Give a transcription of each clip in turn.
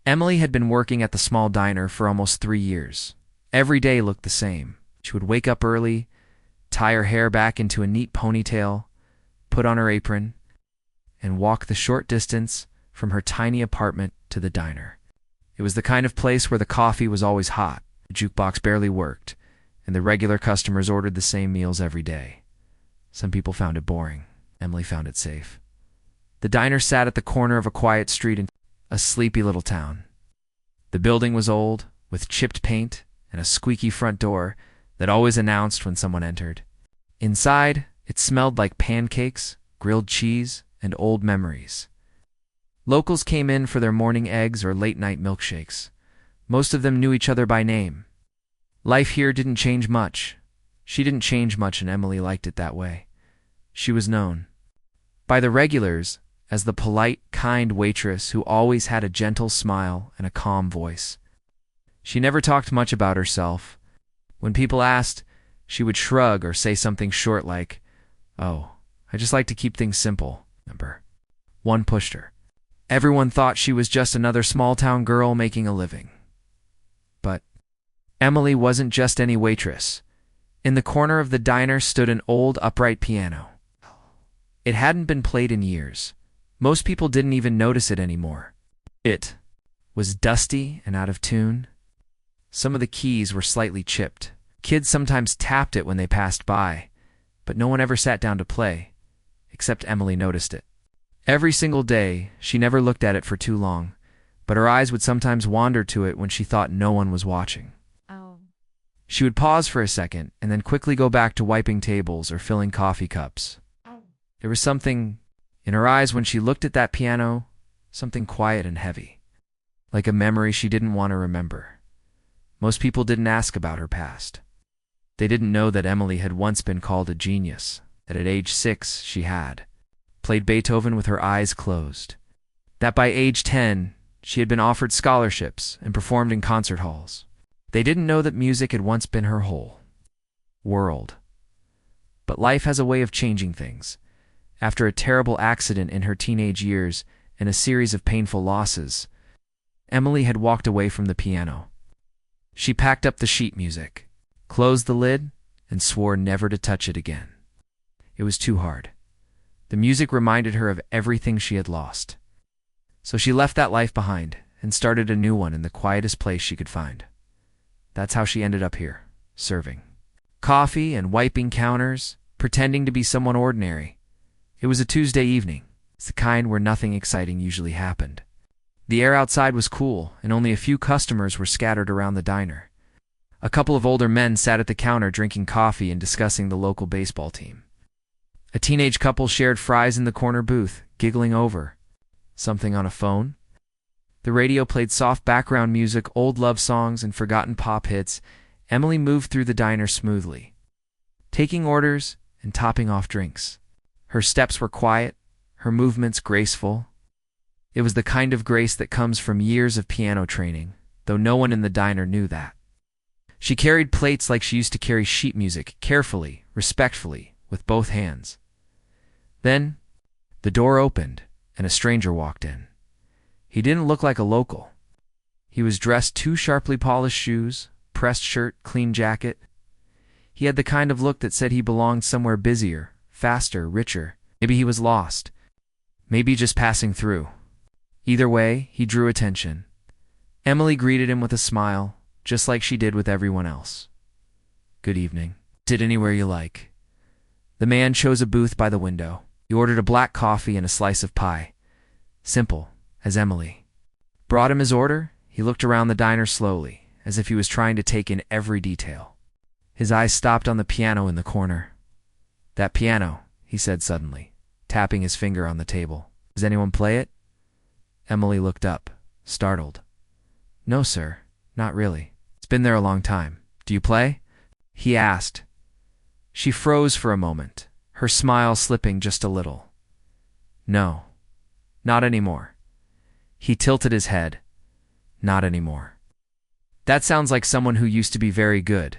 Emily had been working at the small diner for almost 3 years. Every day looked the same. She would wake up early, tie her hair back into a neat ponytail, put on her apron, and walk the short distance from her tiny apartment to the diner. It was the kind of place where the coffee was always hot, the jukebox barely worked, and the regular customers ordered the same meals every day. Some people found it boring. Emily found it safe. The diner sat at the corner of a quiet street in a sleepy little town. The building was old, with chipped paint and a squeaky front door that always announced when someone entered. Inside, it smelled like pancakes, grilled cheese, and old memories. Locals came in for their morning eggs or late-night milkshakes. Most of them knew each other by name. Life here didn't change much. She didn't change much, and Emily liked it that way. She was known by the regulars as the polite, kind waitress who always had a gentle smile and a calm voice. She never talked much about herself. When people asked, she would shrug or say something short like, "Oh, I just like to keep things simple." Number one pushed her. Everyone thought she was just another small-town girl making a living. But Emily wasn't just any waitress. In the corner of the diner stood an old upright piano. It hadn't been played in years. Most people didn't even notice it anymore. It was dusty and out of tune. Some of the keys were slightly chipped. Kids sometimes tapped it when they passed by, but no one ever sat down to play, except Emily noticed it. Every single day, she never looked at it for too long, but her eyes would sometimes wander to it when she thought no one was watching. She would pause for a second and then quickly go back to wiping tables or filling coffee cups. There was something in her eyes when she looked at that piano, something quiet and heavy, like a memory she didn't want to remember. Most people didn't ask about her past. They didn't know that Emily had once been called a genius, that at age 6 she had played Beethoven with her eyes closed, that by age 10 she had been offered scholarships and performed in concert halls. They didn't know that music had once been her whole world. But life has a way of changing things. After a terrible accident in her teenage years and a series of painful losses, Emily had walked away from the piano. She packed up the sheet music, closed the lid, and swore never to touch it again. It was too hard. The music reminded her of everything she had lost. So she left that life behind and started a new one in the quietest place she could find. That's how she ended up here, serving coffee and wiping counters, pretending to be someone ordinary. It was a Tuesday evening. It's the kind where nothing exciting usually happened. The air outside was cool, and only a few customers were scattered around the diner. A couple of older men sat at the counter drinking coffee and discussing the local baseball team. A teenage couple shared fries in the corner booth, giggling over something on a phone. The radio played soft background music, old love songs, and forgotten pop hits. Emily moved through the diner smoothly, taking orders and topping off drinks. Her steps were quiet, her movements graceful. It was the kind of grace that comes from years of piano training, though no one in the diner knew that. She carried plates like she used to carry sheet music, carefully, respectfully, with both hands. Then, the door opened, and a stranger walked in. He didn't look like a local. He was dressed too sharply polished shoes, pressed shirt, clean jacket. He had the kind of look that said he belonged somewhere busier, faster, richer. Maybe he was lost. Maybe just passing through. Either way, he drew attention. Emily greeted him with a smile, just like she did with everyone else. "Good evening. Sit anywhere you like." The man chose a booth by the window. He ordered a black coffee and a slice of pie. Simple, as Emily brought him his order. He looked around the diner slowly, as if he was trying to take in every detail. His eyes stopped on the piano in the corner. "That piano," he said suddenly, tapping his finger on the table. "Does anyone play it?" Emily looked up, startled. "No, sir, not really. It's been there a long time. Do you play?" he asked. She froze for a moment, her smile slipping just a little. "No, not anymore." He tilted his head. "Not anymore." "That sounds like someone who used to be very good."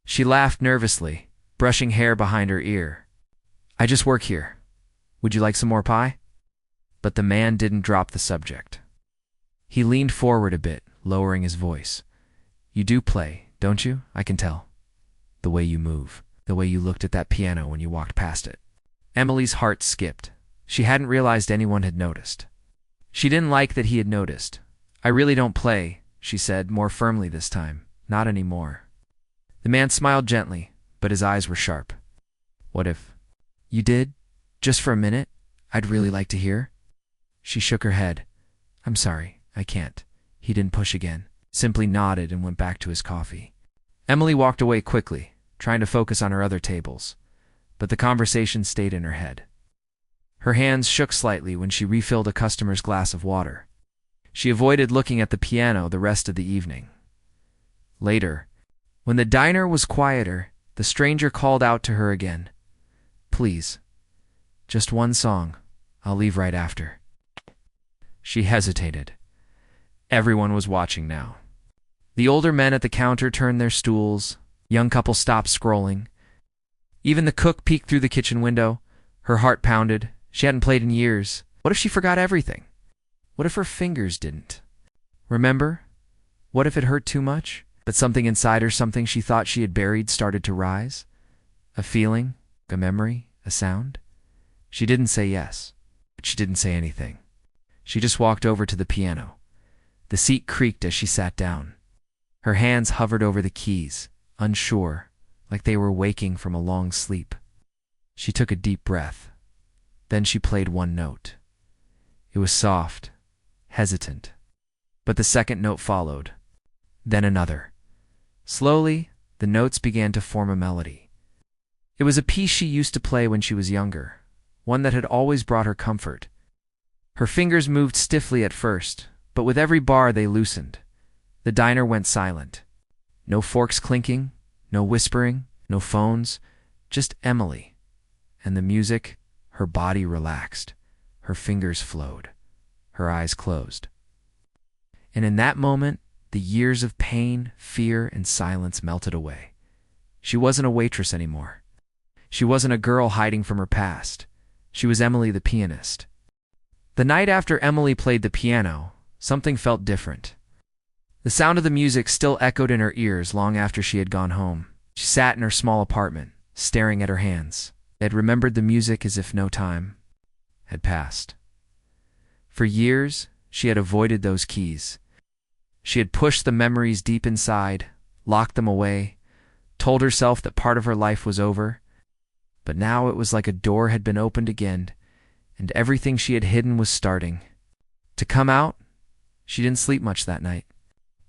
She laughed nervously, brushing hair behind her ear. "I just work here. Would you like some more pie?" But the man didn't drop the subject. He leaned forward a bit, lowering his voice. You do play, don't you? I can tell. The way you move, the way you looked at that piano when you walked past it. Emily's heart skipped. She hadn't realized anyone had noticed. She didn't like that he had noticed. I really don't play, she said, more firmly this time. Not anymore. The man smiled gently, but his eyes were sharp. What if you did? Just for a minute? I'd really like to hear. She shook her head. I'm sorry, I can't. He didn't push again, simply nodded and went back to his coffee. Emily walked away quickly, trying to focus on her other tables, but the conversation stayed in her head. Her hands shook slightly when she refilled a customer's glass of water. She avoided looking at the piano the rest of the evening. Later, when the diner was quieter, the stranger called out to her again. Please, just one song. I'll leave right after. She hesitated. Everyone was watching now. The older men at the counter turned their stools. Young couple stopped scrolling. Even the cook peeked through the kitchen window. Her heart pounded. She hadn't played in years. What if she forgot everything? What if her fingers didn't? Remember? What if it hurt too much? But something inside her, something she thought she had buried, started to rise? A feeling? A memory? A sound? She didn't say yes, but she didn't say anything. She just walked over to the piano. The seat creaked as she sat down. Her hands hovered over the keys, unsure, like they were waking from a long sleep. She took a deep breath. Then she played one note. It was soft, hesitant. But the second note followed. Then another. Slowly, the notes began to form a melody. It was a piece she used to play when she was younger, one that had always brought her comfort. Her fingers moved stiffly at first, but with every bar they loosened. The diner went silent. No forks clinking, no whispering, no phones, just Emily. And the music, her body relaxed, her fingers flowed, her eyes closed. And in that moment, the years of pain, fear, and silence melted away. She wasn't a waitress anymore. She wasn't a girl hiding from her past. She was Emily the pianist. The night after Emily played the piano, something felt different. The sound of the music still echoed in her ears long after she had gone home. She sat in her small apartment, staring at her hands. They had remembered the music as if no time had passed. For years, she had avoided those keys. She had pushed the memories deep inside, locked them away, told herself that part of her life was over. But now it was like a door had been opened again, and everything she had hidden was starting to come out. She didn't sleep much that night.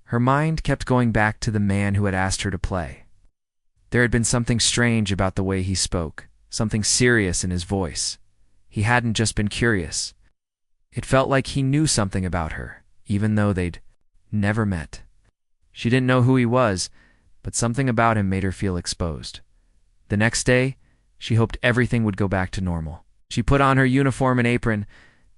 Her mind kept going back to the man who had asked her to play. There had been something strange about the way he spoke, something serious in his voice. He hadn't just been curious. It felt like he knew something about her, even though they'd never met. She didn't know who he was, but something about him made her feel exposed. The next day, she hoped everything would go back to normal. She put on her uniform and apron,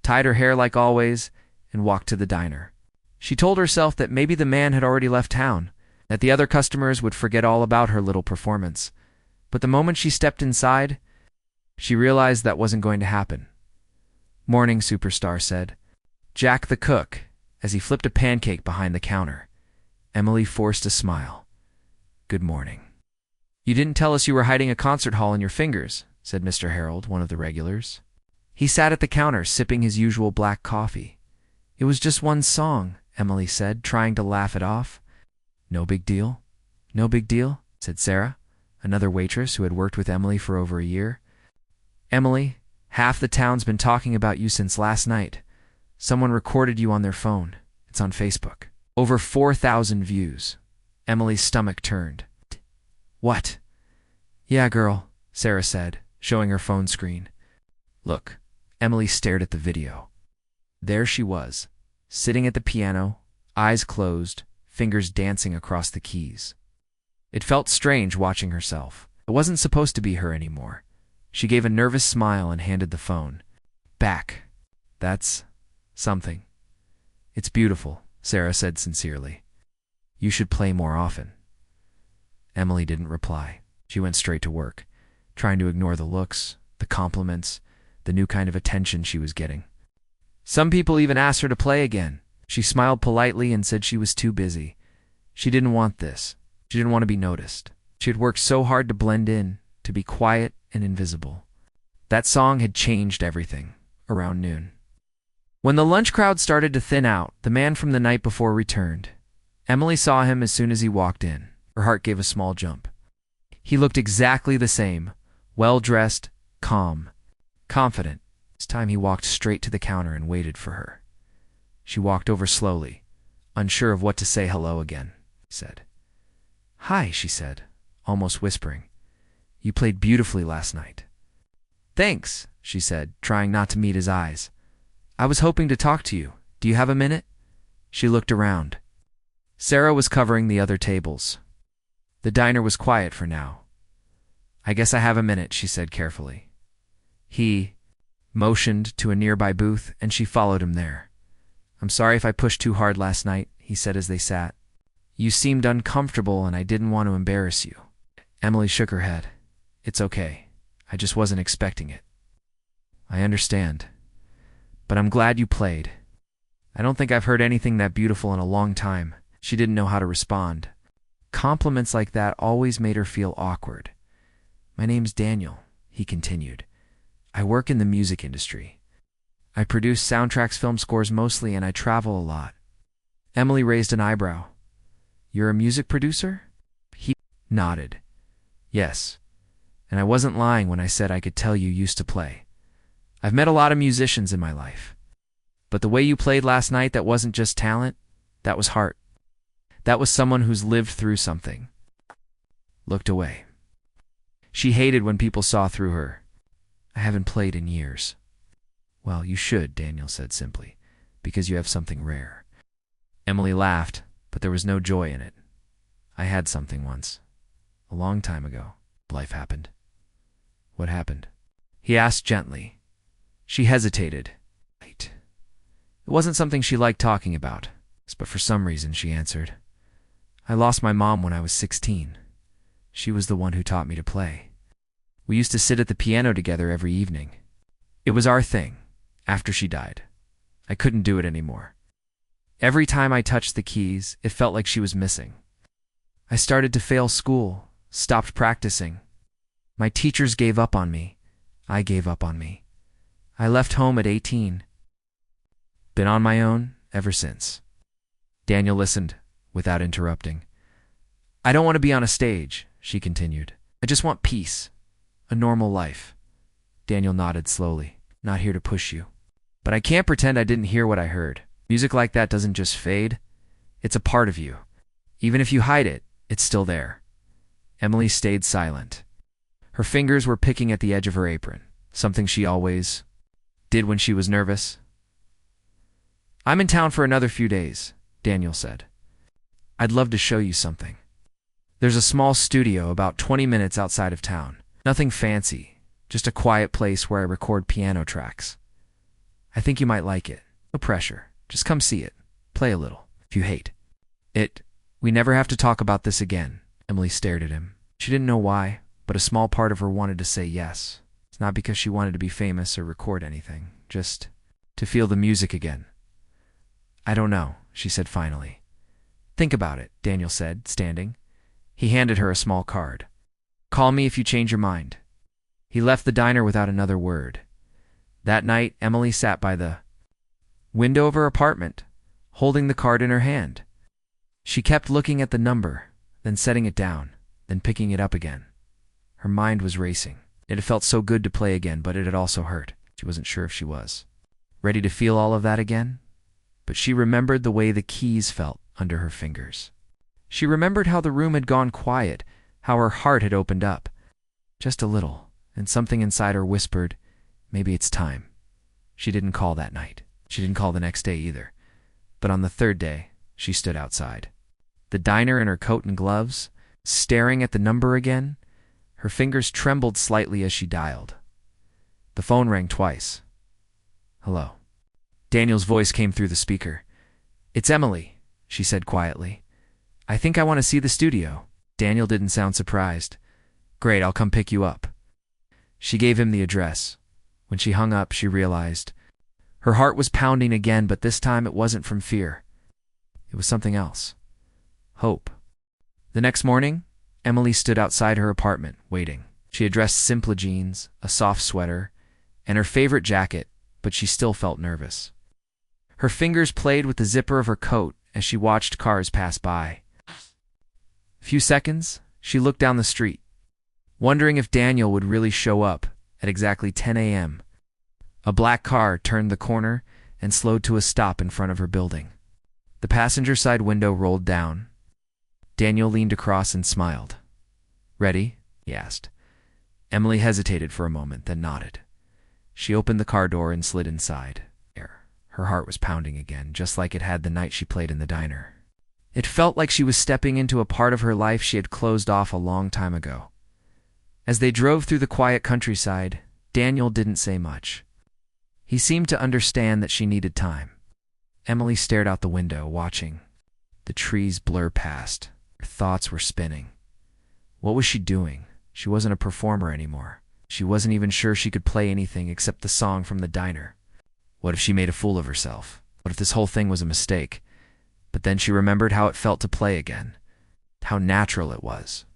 tied her hair like always, and walked to the diner. She told herself that maybe the man had already left town, that the other customers would forget all about her little performance. But the moment she stepped inside, she realized that wasn't going to happen. "Morning, superstar," said Jack the cook, as he flipped a pancake behind the counter. Emily forced a smile. "Good morning." "You didn't tell us you were hiding a concert hall in your fingers," said Mr. Harold, one of the regulars. He sat at the counter, sipping his usual black coffee. "It was just one song," Emily said, trying to laugh it off. "No big deal. No big deal," said Sarah, another waitress who had worked with Emily for over a year. "Emily, half the town's been talking about you since last night. Someone recorded you on their phone. It's on Facebook. Over 4,000 views." Emily's stomach turned. "What?" "Yeah, girl," Sarah said, showing her phone screen. "Look." Emily stared at the video. There she was, sitting at the piano, eyes closed, fingers dancing across the keys. It felt strange watching herself. It wasn't supposed to be her anymore. She gave a nervous smile and handed the phone back. "That's something." "It's beautiful," Sarah said sincerely. "You should play more often." Emily didn't reply. She went straight to work, trying to ignore the looks, the compliments, the new kind of attention she was getting. Some people even asked her to play again. She smiled politely and said she was too busy. She didn't want this. She didn't want to be noticed. She had worked so hard to blend in, to be quiet and invisible. That song had changed everything around noon. When the lunch crowd started to thin out, the man from the night before returned. Emily saw him as soon as he walked in. Her heart gave a small jump. He looked exactly the same, well-dressed, calm, confident. This time he walked straight to the counter and waited for her. She walked over slowly, unsure of what to say. "Hello again," he said. "Hi," she said, almost whispering. "You played beautifully last night." "Thanks," she said, trying not to meet his eyes. "I was hoping to talk to you. Do you have a minute?" She looked around. Sarah was covering the other tables. The diner was quiet for now. "I guess I have a minute," she said carefully. He motioned to a nearby booth, and she followed him there. "I'm sorry if I pushed too hard last night," he said as they sat. "You seemed uncomfortable, and I didn't want to embarrass you." Emily shook her head. "It's okay. I just wasn't expecting it." "I understand. But I'm glad you played. I don't think I've heard anything that beautiful in a long time." She didn't know how to respond. Compliments like that always made her feel awkward. "My name's Daniel," he continued. "I work in the music industry. I produce soundtracks, film scores mostly, and I travel a lot." Emily raised an eyebrow. "You're a music producer?" He nodded. "Yes. And I wasn't lying when I said I could tell you used to play. I've met a lot of musicians in my life. But the way you played last night, that wasn't just talent, that was heart. That was someone who's lived through something." Looked away. She hated when people saw through her. "I haven't played in years." "Well, you should," Daniel said simply, "because you have something rare." Emily laughed, but there was no joy in it. "I had something once. A long time ago. Life happened." "What happened?" he asked gently. She hesitated. It wasn't something she liked talking about, but for some reason she answered. "I lost my mom when I was 16. She was the one who taught me to play. We used to sit at the piano together every evening. It was our thing, after she died. I couldn't do it anymore. Every time I touched the keys, it felt like she was missing. I started to fail school, stopped practicing. My teachers gave up on me. I gave up on me. I left home at 18. Been on my own ever since." Daniel listened, without interrupting. "I don't want to be on a stage," she continued. "I just want peace. A normal life." Daniel nodded slowly. "Not here to push you. But I can't pretend I didn't hear what I heard. Music like that doesn't just fade. It's a part of you. Even if you hide it, it's still there." Emily stayed silent. Her fingers were picking at the edge of her apron, something she always did when she was nervous. "I'm in town for another few days," Daniel said. "I'd love to show you something. There's a small studio about 20 minutes outside of town. Nothing fancy, just a quiet place where I record piano tracks. I think you might like it. No pressure. Just come see it. Play a little, if you hate it. We never have to talk about this again." Emily stared at him. She didn't know why, but a small part of her wanted to say yes. It's not because she wanted to be famous or record anything, just to feel the music again. "I don't know," she said finally. "Think about it," Daniel said, standing. He handed her a small card. "Call me if you change your mind." He left the diner without another word. That night, Emily sat by the window of her apartment, holding the card in her hand. She kept looking at the number, then setting it down, then picking it up again. Her mind was racing. It had felt so good to play again, but it had also hurt. She wasn't sure if she was ready to feel all of that again. But she remembered the way the keys felt under her fingers. She remembered how the room had gone quiet, how her heart had opened up. Just a little, and something inside her whispered, maybe it's time. She didn't call that night. She didn't call the next day either. But on the third day, she stood outside. The diner in her coat and gloves, staring at the number again. Her fingers trembled slightly as she dialed. The phone rang twice. "Hello." Daniel's voice came through the speaker. "It's Emily," she said quietly. "I think I want to see the studio." Daniel didn't sound surprised. "Great, I'll come pick you up." She gave him the address. When she hung up, she realized, Her heart was pounding again, but this time it wasn't from fear. It was something else. Hope. The next morning, Emily stood outside her apartment, waiting. She had dressed simple jeans, a soft sweater, and her favorite jacket, but she still felt nervous. Her fingers played with the zipper of her coat as she watched cars pass by. A few seconds, she looked down the street, wondering if Daniel would really show up at exactly 10 a.m. A black car turned the corner and slowed to a stop in front of her building. The passenger side window rolled down. Daniel leaned across and smiled. "Ready?" he asked. Emily hesitated for a moment, then nodded. She opened the car door and slid inside. Her heart was pounding again, just like it had the night she played in the diner. It felt like she was stepping into a part of her life she had closed off a long time ago. As they drove through the quiet countryside, Daniel didn't say much. He seemed to understand that she needed time. Emily stared out the window, watching. The trees blur past. Her thoughts were spinning. What was she doing? She wasn't a performer anymore. She wasn't even sure she could play anything except the song from the diner. What if she made a fool of herself? What if this whole thing was a mistake? But then she remembered how it felt to play again. How natural it was.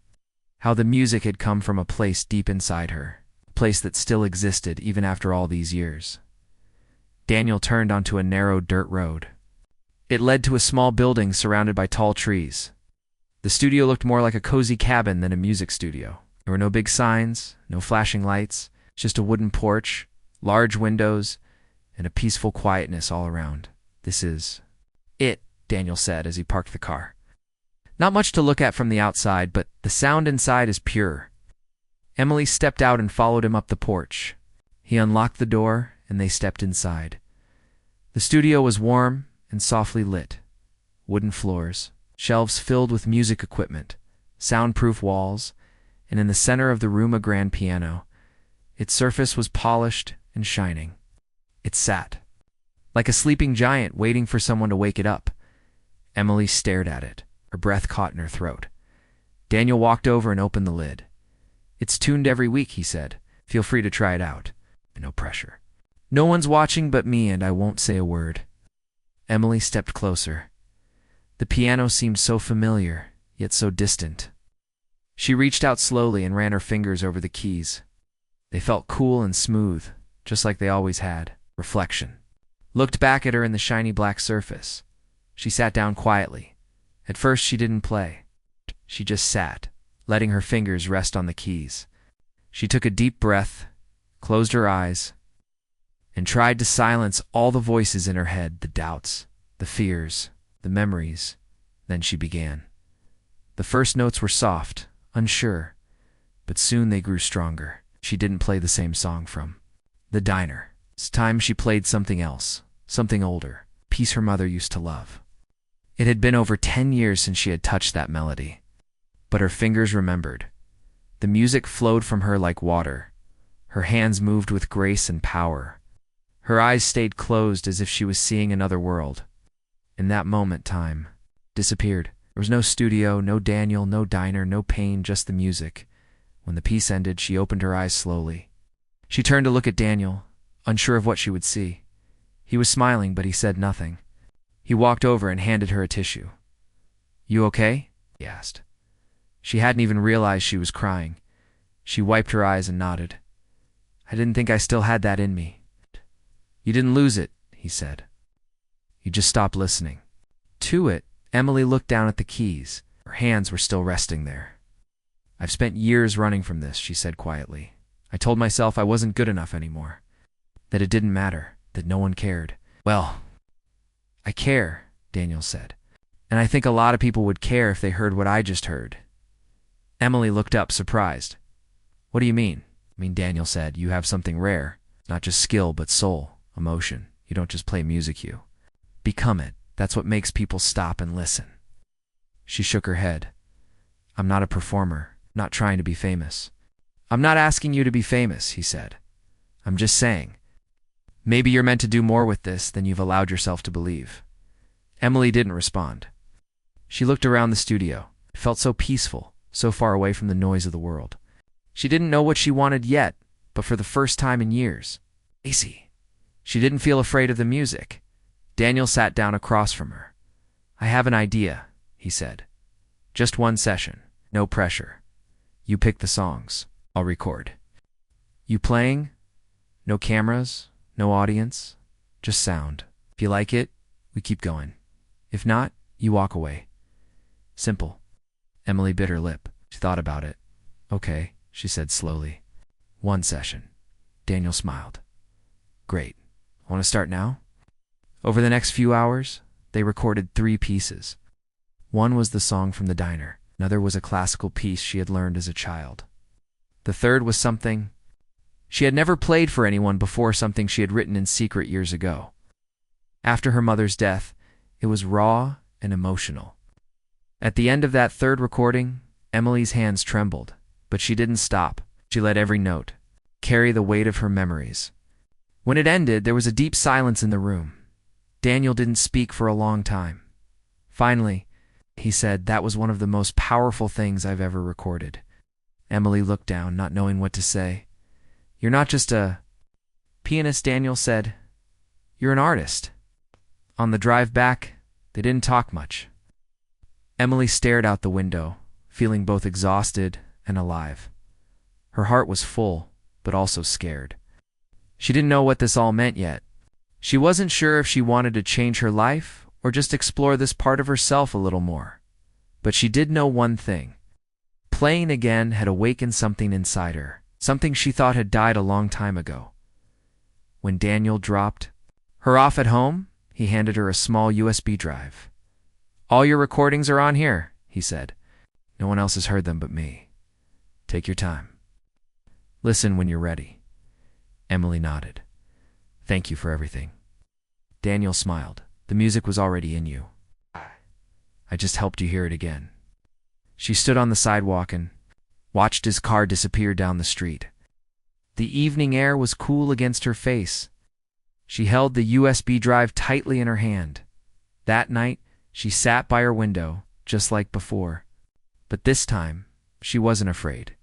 How the music had come from a place deep inside her. A place that still existed even after all these years. Daniel turned onto a narrow dirt road. It led to a small building surrounded by tall trees. The studio looked more like a cozy cabin than a music studio. There were no big signs, no flashing lights, just a wooden porch, large windows, and a peaceful quietness all around. "This is it," Daniel said as he parked the car. Not much to look at from the outside, but the sound inside is pure. Emily stepped out and followed him up the porch. He unlocked the door, and they stepped inside. The studio was warm and softly lit. Wooden floors, shelves filled with music equipment, soundproof walls, and in the center of the room a grand piano. Its surface was polished and shining. It sat, like a sleeping giant waiting for someone to wake it up. Emily stared at it, her breath caught in her throat. Daniel walked over and opened the lid. "It's tuned every week," he said. "Feel free to try it out. No pressure. No one's watching but me, and I won't say a word." Emily stepped closer. The piano seemed so familiar, yet so distant. She reached out slowly and ran her fingers over the keys. They felt cool and smooth, just like they always had. Reflection. Looked back at her in the shiny black surface. She sat down quietly. At first she didn't play. She just sat, letting her fingers rest on the keys. She took a deep breath, closed her eyes, and tried to silence all the voices in her head, the doubts, the fears, the memories. Then she began. The first notes were soft, unsure, but soon they grew stronger. She didn't play the same song from the diner. It's time she played something else, something older, a piece her mother used to love. It had been over 10 years since she had touched that melody, but her fingers remembered. The music flowed from her like water. Her hands moved with grace and power. Her eyes stayed closed as if she was seeing another world. In that moment, time disappeared. There was no studio, no Daniel, no diner, no pain, just the music. When the piece ended, she opened her eyes slowly. She turned to look at Daniel, unsure of what she would see. He was smiling, but he said nothing. He walked over and handed her a tissue. "You okay?" he asked. She hadn't even realized she was crying. She wiped her eyes and nodded. "I didn't think I still had that in me." "You didn't lose it," he said. "You just stopped listening." To it, Emily looked down at the keys. Her hands were still resting there. "I've spent years running from this," she said quietly. "I told myself I wasn't good enough anymore. That it didn't matter, that no one cared. Well, I care," Daniel said. "And I think a lot of people would care if they heard what I just heard." Emily looked up, surprised. "What do you mean?" Daniel said, "You have something rare. Not just skill, but soul, emotion. You don't just play music, you become it. That's what makes people stop and listen." She shook her head. "I'm not a performer, not trying to be famous." "I'm not asking you to be famous," he said. "I'm just saying, maybe you're meant to do more with this than you've allowed yourself to believe." Emily didn't respond. She looked around the studio. It felt so peaceful, so far away from the noise of the world. She didn't know what she wanted yet, but for the first time in years, Stacy. She didn't feel afraid of the music. Daniel sat down across from her. "I have an idea," he said. "Just one session. No pressure. You pick the songs. I'll record. You playing? No cameras, no audience, just sound. If you like it, we keep going. If not, you walk away. Simple." Emily bit her lip. She thought about it. "Okay," she said slowly. "One session." Daniel smiled. "Great. Want to start now?" Over the next few hours, they recorded 3 pieces. One was the song from the diner. Another was a classical piece she had learned as a child. The third was something she had never played for anyone before, something she had written in secret years ago. After her mother's death, it was raw and emotional. At the end of that third recording, Emily's hands trembled, but she didn't stop. She let every note carry the weight of her memories. When it ended, there was a deep silence in the room. Daniel didn't speak for a long time. Finally, he said, "That was one of the most powerful things I've ever recorded." Emily looked down, not knowing what to say. "You're not just a pianist," Daniel said. "You're an artist." On the drive back, they didn't talk much. Emily stared out the window, feeling both exhausted and alive. Her heart was full, but also scared. She didn't know what this all meant yet. She wasn't sure if she wanted to change her life or just explore this part of herself a little more. But she did know one thing. Playing again had awakened something inside her, something she thought had died a long time ago. When Daniel dropped her off at home, he handed her a small USB drive. "All your recordings are on here," he said. "No one else has heard them but me. Take your time. Listen when you're ready." Emily nodded. "Thank you for everything." Daniel smiled. "The music was already in you. I just helped you hear it again." She stood on the sidewalk and watched his car disappear down the street. The evening air was cool against her face. She held the USB drive tightly in her hand. That night, she sat by her window, just like before. But this time, she wasn't afraid.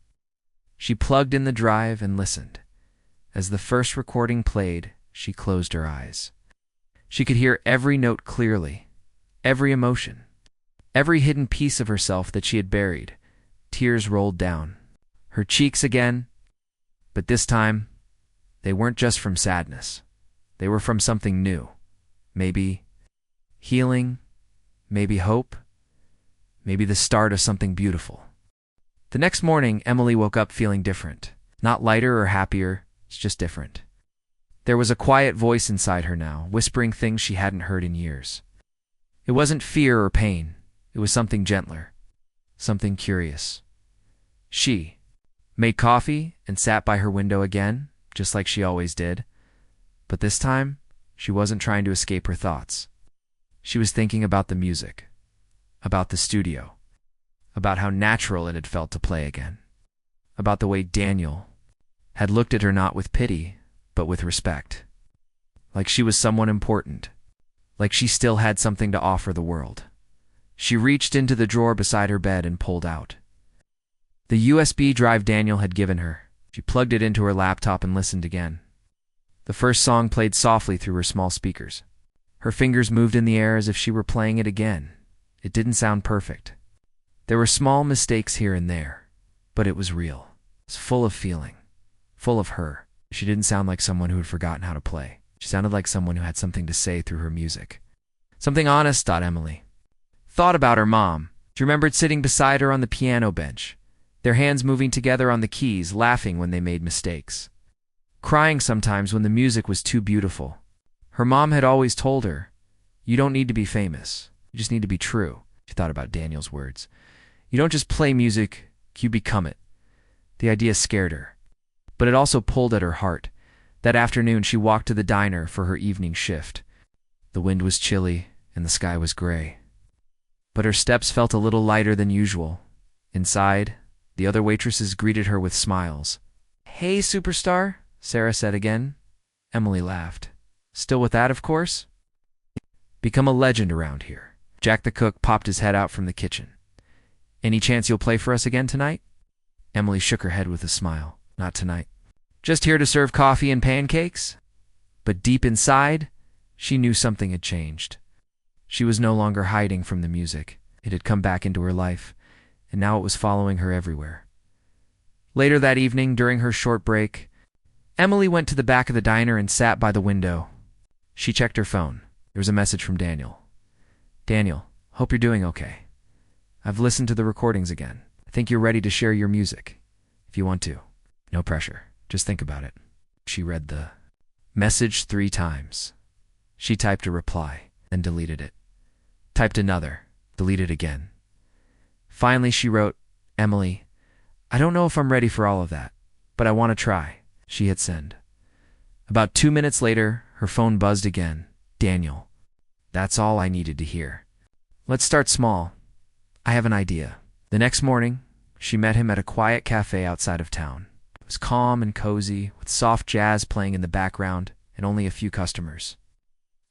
She plugged in the drive and listened. As the first recording played, she closed her eyes. She could hear every note clearly, every emotion, every hidden piece of herself that she had buried. Tears rolled down her cheeks again, but this time, they weren't just from sadness. They were from something new. Maybe healing, maybe hope, maybe the start of something beautiful. The next morning, Emily woke up feeling different. Not lighter or happier, it's just different. There was a quiet voice inside her now, whispering things she hadn't heard in years. It wasn't fear or pain. It was something gentler, something curious. She made coffee and sat by her window again, just like she always did. But this time, she wasn't trying to escape her thoughts. She was thinking about the music, about the studio, about how natural it had felt to play again, about the way Daniel had looked at her not with pity, but with respect. Like she was someone important, like she still had something to offer the world. She reached into the drawer beside her bed and pulled out the USB drive Daniel had given her. She plugged it into her laptop and listened again. The first song played softly through her small speakers. Her fingers moved in the air as if she were playing it again. It didn't sound perfect. There were small mistakes here and there, but it was real. It was full of feeling, full of her. She didn't sound like someone who had forgotten how to play. She sounded like someone who had something to say through her music. Something honest, thought Emily. Thought about her mom. She remembered sitting beside her on the piano bench, their hands moving together on the keys, laughing when they made mistakes, crying sometimes when the music was too beautiful. Her mom had always told her, "You don't need to be famous. You just need to be true." She thought about Daniel's words. "You don't just play music, you become it." The idea scared her, but it also pulled at her heart. That afternoon, she walked to the diner for her evening shift. The wind was chilly and the sky was gray, but her steps felt a little lighter than usual. Inside, the other waitresses greeted her with smiles. "Hey, superstar," Sarah said again. Emily laughed. "Still with that, of course?" "Become a legend around here." Jack the cook popped his head out from the kitchen. "Any chance you'll play for us again tonight?" Emily shook her head with a smile. "Not tonight. Just here to serve coffee and pancakes?" But deep inside, she knew something had changed. She was no longer hiding from the music. It had come back into her life, and now it was following her everywhere. Later that evening, during her short break, Emily went to the back of the diner and sat by the window. She checked her phone. There was a message from Daniel. "Daniel, hope you're doing okay. I've listened to the recordings again. I think you're ready to share your music. If you want to. No pressure. Just think about it." She read the message 3 times. She typed a reply, then deleted it. Typed another, deleted again. Finally, she wrote, "Emily, I don't know if I'm ready for all of that, but I want to try." She hit send. About 2 minutes later, her phone buzzed again. "Daniel, that's all I needed to hear. Let's start small. I have an idea." The next morning, she met him at a quiet cafe outside of town. It was calm and cozy, with soft jazz playing in the background and only a few customers.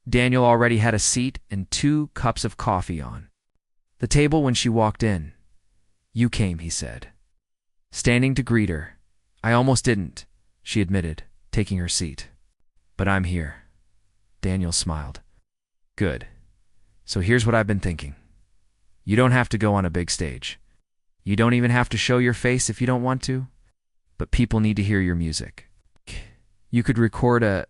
Daniel already had a seat and 2 cups of coffee on the table when she walked in. "You came," he said, standing to greet her. "I almost didn't," she admitted, taking her seat. "But I'm here." Daniel smiled. "Good. So here's what I've been thinking. You don't have to go on a big stage. You don't even have to show your face if you don't want to. But people need to hear your music. You could record a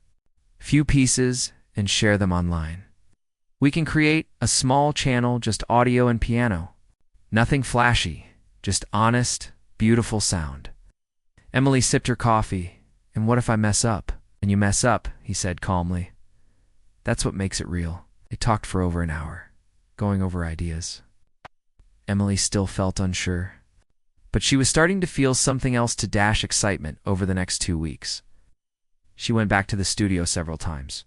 few pieces and share them online. We can create a small channel, just audio and piano. Nothing flashy, just honest, beautiful sound." Emily sipped her coffee. "And what if I mess up?" "And you mess up," he said calmly. "That's what makes it real." They talked for over an hour, going over ideas. Emily still felt unsure, but she was starting to feel something else to dash excitement over the next 2 weeks. She went back to the studio several times.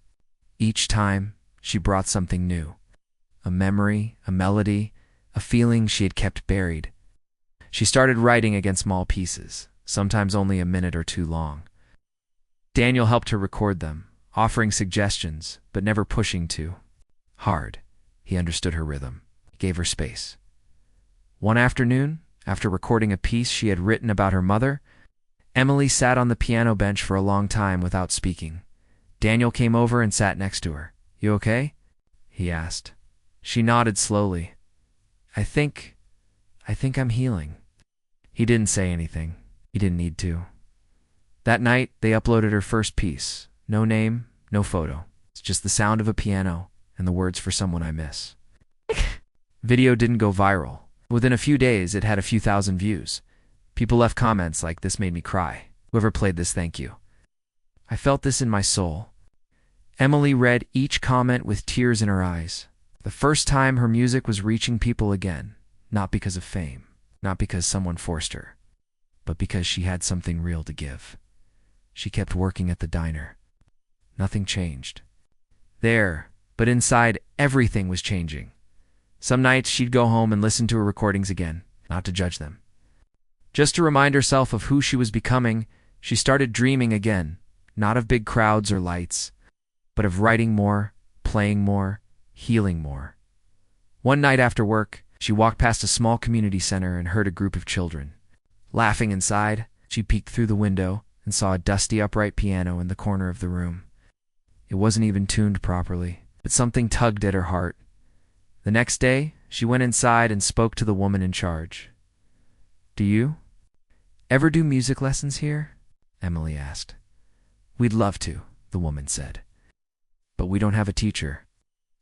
Each time, she brought something new. A memory, a melody, a feeling she had kept buried. She started writing again small pieces, sometimes only a minute or 2 long. Daniel helped her record them, offering suggestions, but never pushing too hard. He understood her rhythm. He gave her space. One afternoon, after recording a piece she had written about her mother, Emily sat on the piano bench for a long time without speaking. Daniel came over and sat next to her. "You okay?" he asked. She nodded slowly. I think I'm healing." He didn't say anything. He didn't need to. That night, they uploaded her first piece. No name, no photo. It's just the sound of a piano and the words "For Someone I Miss." Video didn't go viral. Within a few days, it had a few thousand views. People left comments like, "This made me cry. Whoever played this, thank you. I felt this in my soul." Emily read each comment with tears in her eyes. The first time her music was reaching people again, not because of fame, not because someone forced her, but because she had something real to give. She kept working at the diner. Nothing changed there, but inside, everything was changing. Some nights she'd go home and listen to her recordings again, not to judge them. Just to remind herself of who she was becoming, she started dreaming again, not of big crowds or lights, but of writing more, playing more, healing more. One night after work, she walked past a small community center and heard a group of children laughing inside. She peeked through the window and saw a dusty upright piano in the corner of the room. It wasn't even tuned properly, but something tugged at her heart. The next day, she went inside and spoke to the woman in charge. "Do you ever do music lessons here?" Emily asked. "We'd love to," the woman said. "But we don't have a teacher."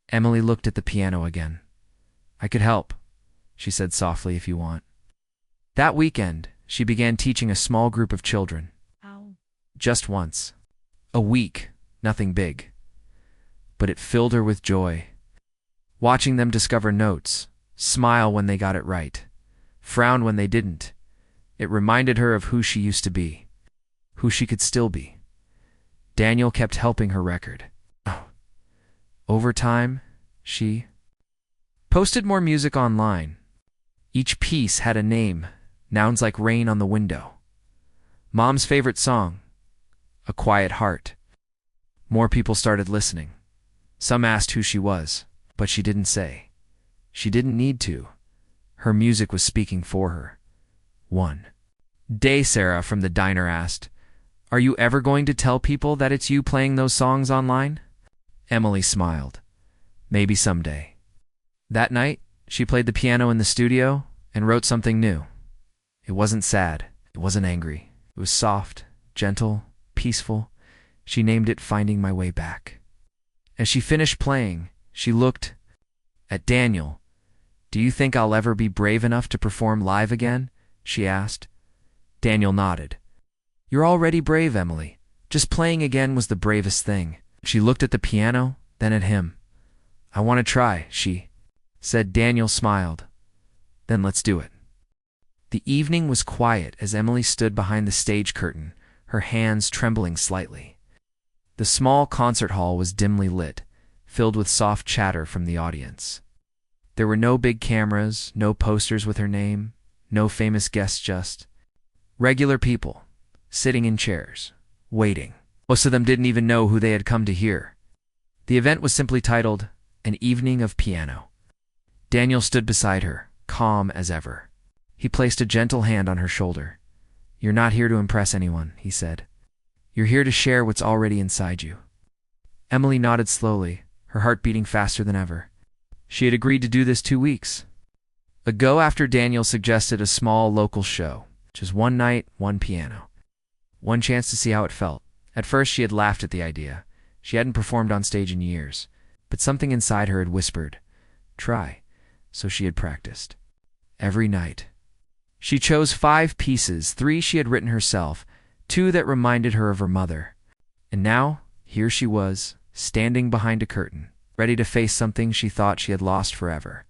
Emily looked at the piano again. "I could help," she said softly, "if you want." That weekend, she began teaching a small group of children. Just once. A week, nothing big. But it filled her with joy. Watching them discover notes, smile when they got it right, frown when they didn't, it reminded her of who she used to be, who she could still be. Daniel kept helping her record. Over time, she posted more music online. Each piece had a name, nouns like rain on the window. Mom's favorite song, A Quiet Heart. More people started listening. Some asked who she was, but she didn't say. She didn't need to. Her music was speaking for her. One day, Sarah from the diner asked, Are you ever going to tell people that it's you playing those songs online? Emily smiled. Maybe someday. That night, she played the piano in the studio and wrote something new. It wasn't sad. It wasn't angry. It was soft, gentle, peaceful. She named it Finding My Way Back. As she finished playing, she looked at Daniel. Do you think I'll ever be brave enough to perform live again? She asked. Daniel nodded. You're already brave, Emily. Just playing again was the bravest thing. She looked at the piano, then at him. I want to try, she said. Daniel smiled. Then let's do it. The evening was quiet as Emily stood behind the stage curtain, her hands trembling slightly. The small concert hall was dimly lit, filled with soft chatter from the audience. There were no big cameras, no posters with her name, no famous guests, just regular people, sitting in chairs, waiting. Most of them didn't even know who they had come to hear. The event was simply titled, An Evening of Piano. Daniel stood beside her, calm as ever. He placed a gentle hand on her shoulder. You're not here to impress anyone, he said. You're here to share what's already inside you. Emily nodded slowly, her heart beating faster than ever. She had agreed to do this 2 weeks ago after Daniel suggested a small local show. Just one night, one piano. One chance to see how it felt. At first she had laughed at the idea. She hadn't performed on stage in years. But something inside her had whispered, try. So she had practiced. Every night. She chose 5 pieces, 3 she had written herself, 2 that reminded her of her mother. And now, here she was, standing behind a curtain, ready to face something she thought she had lost forever.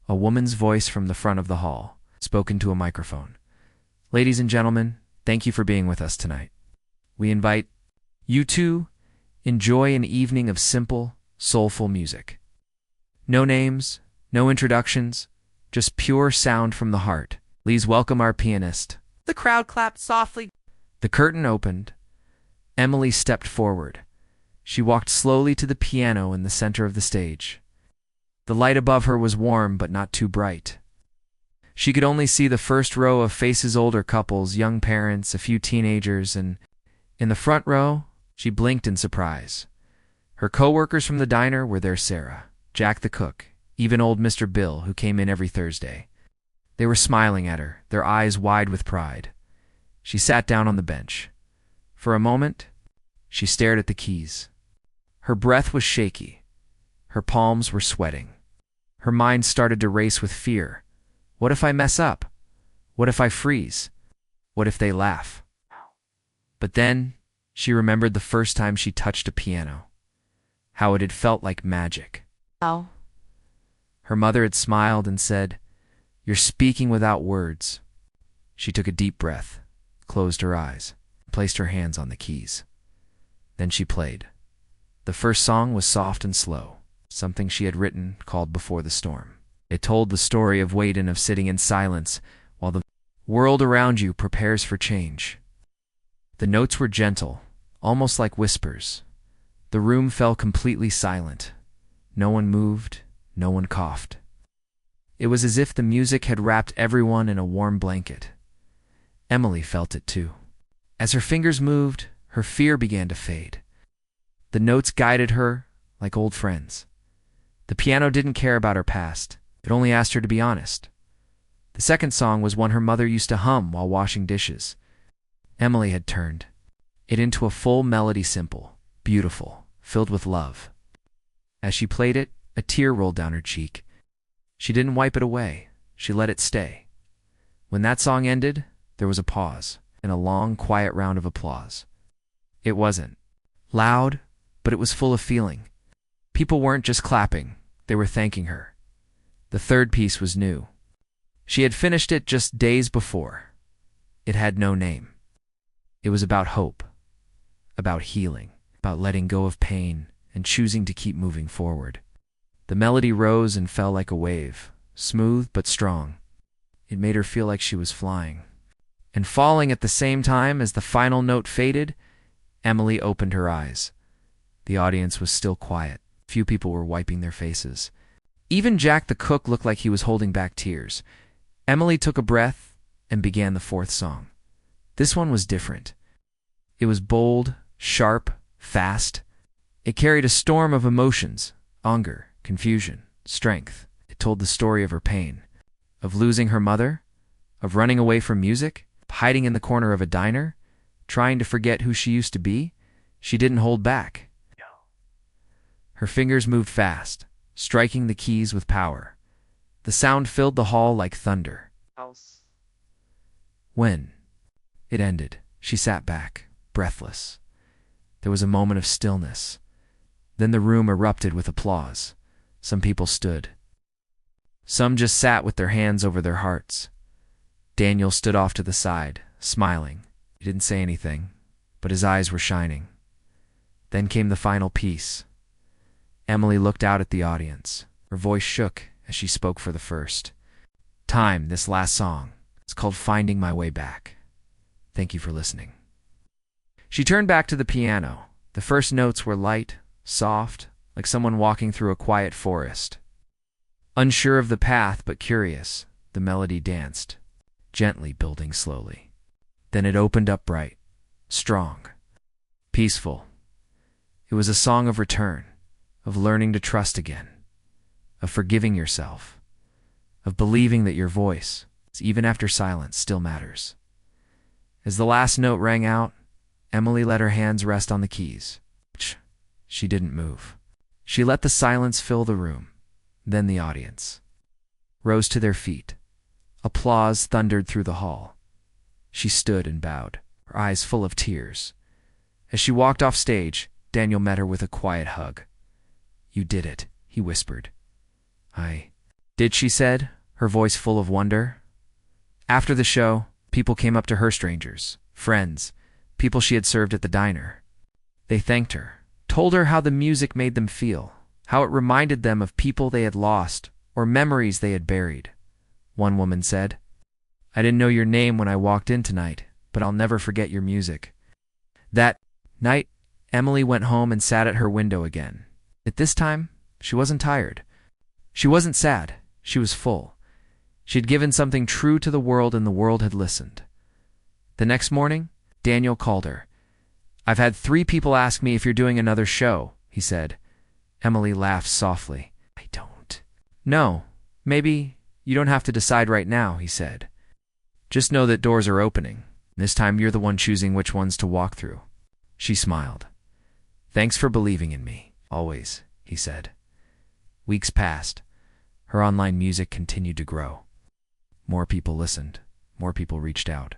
A woman's voice from the front of the hall, spoken to a microphone. Ladies and gentlemen, thank you for being with us tonight. We invite you to enjoy an evening of simple, soulful music. No names, no introductions, just pure sound from the heart. Please welcome our pianist. The crowd clapped softly. The curtain opened. Emily stepped forward. She walked slowly to the piano in the center of the stage. The light above her was warm but not too bright. She could only see the first row of faces, older couples, young parents, a few teenagers, and in the front row, she blinked in surprise. Her co-workers from the diner were there: Sarah, Jack the cook, even old Mr. Bill, who came in every Thursday. They were smiling at her, their eyes wide with pride. She sat down on the bench. For a moment, she stared at the keys. Her breath was shaky. Her palms were sweating. Her mind started to race with fear. What if I mess up? What if I freeze? What if they laugh? But then, she remembered the first time she touched a piano. How it had felt like magic. Oh. Her mother had smiled and said, You're speaking without words. She took a deep breath, closed her eyes, placed her hands on the keys. Then she played. The first song was soft and slow, something she had written called Before the Storm. It told the story of waiting, of sitting in silence while the world around you prepares for change. The notes were gentle, almost like whispers. The room fell completely silent. No one moved, no one coughed. It was as if the music had wrapped everyone in a warm blanket. Emily felt it too. As her fingers moved, her fear began to fade. The notes guided her like old friends. The piano didn't care about her past. It only asked her to be honest. The second song was one her mother used to hum while washing dishes. Emily had turned it into a full melody, simple, beautiful, filled with love. As she played it, a tear rolled down her cheek. She didn't wipe it away. She let it stay. When that song ended, there was a pause and a long, quiet round of applause. It wasn't loud, but it was full of feeling. People weren't just clapping, they were thanking her. The third piece was new. She had finished it just days before. It had no name. It was about hope, about healing, about letting go of pain and choosing to keep moving forward. The melody rose and fell like a wave, smooth but strong. It made her feel like she was flying. And falling at the same time as the final note faded, Emily opened her eyes. The audience was still quiet. Few people were wiping their faces. Even Jack the cook looked like he was holding back tears. Emily took a breath and began the fourth song. This one was different. It was bold, sharp, fast. It carried a storm of emotions: anger, confusion, strength. It told the story of her pain, of losing her mother, of running away from music, hiding in the corner of a diner, trying to forget who she used to be. She didn't hold back. Her fingers moved fast, striking the keys with power. The sound filled the hall like thunder. When it ended, she sat back, breathless. There was a moment of stillness. Then the room erupted with applause. Some people stood. Some just sat with their hands over their hearts. Daniel stood off to the side, smiling. He didn't say anything, but his eyes were shining. Then came the final piece. Emily looked out at the audience. Her voice shook as she spoke for the first time. This last song, it's called Finding My Way Back. Thank you for listening. She turned back to the piano. The first notes were light, soft, like someone walking through a quiet forest. Unsure of the path but curious, the melody danced, gently building slowly. Then it opened up bright, strong, peaceful. It was a song of return, of learning to trust again, of forgiving yourself, of believing that your voice, even after silence, still matters. As the last note rang out, Emily let her hands rest on the keys. She didn't move. She let the silence fill the room. Then the audience rose to their feet. Applause thundered through the hall. She stood and bowed, her eyes full of tears. As she walked off stage, Daniel met her with a quiet hug. "You did it," he whispered. "I did," she said, her voice full of wonder. After the show, people came up to her, strangers, friends, people she had served at the diner. They thanked her, told her how the music made them feel, how it reminded them of people they had lost or memories they had buried. One woman said, "I didn't know your name when I walked in tonight, but I'll never forget your music." That night, Emily went home and sat at her window again. At this time, she wasn't tired. She wasn't sad. She was full. She had given something true to the world, and the world had listened. The next morning, Daniel called her. "I've had 3 people ask me if you're doing another show," he said. Emily laughed softly. "I don't." "No, maybe you don't have to decide right now," he said. "Just know that doors are opening. This time you're the one choosing which ones to walk through." She smiled. "Thanks for believing in me, always," he said. Weeks passed. Her online music continued to grow. More people listened. More people reached out.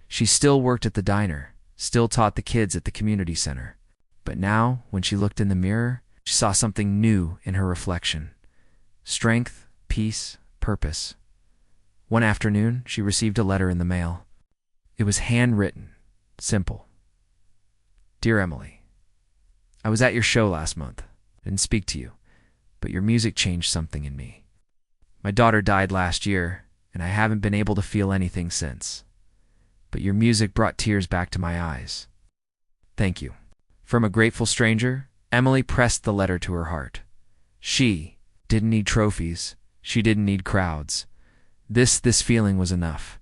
She still worked at the diner, still taught the kids at the community center. But now, when she looked in the mirror, she saw something new in her reflection. Strength, peace, purpose. One afternoon, she received a letter in the mail. It was handwritten, simple. "Dear Emily, I was at your show last month. I didn't speak to you, but your music changed something in me. My daughter died last year, and I haven't been able to feel anything since. But your music brought tears back to my eyes. Thank you." From a grateful stranger, Emily pressed the letter to her heart. She didn't need trophies. She didn't need crowds. This feeling was enough.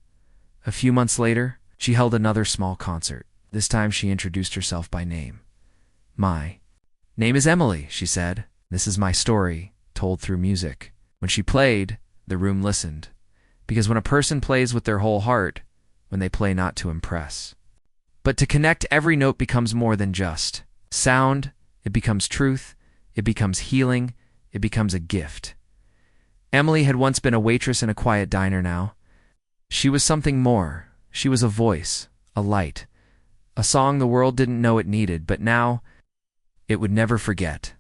A few months later, she held another small concert. This time she introduced herself by name. "My name is Emily," she said. "This is my story, told through music." When she played, the room listened. Because when a person plays with their whole heart, when they play not to impress, but to connect, every note becomes more than just sound. It becomes truth. It becomes healing. It becomes a gift. Emily had once been a waitress in a quiet diner. Now she was something more. She was a voice, a light, a song the world didn't know it needed, but now it would never forget.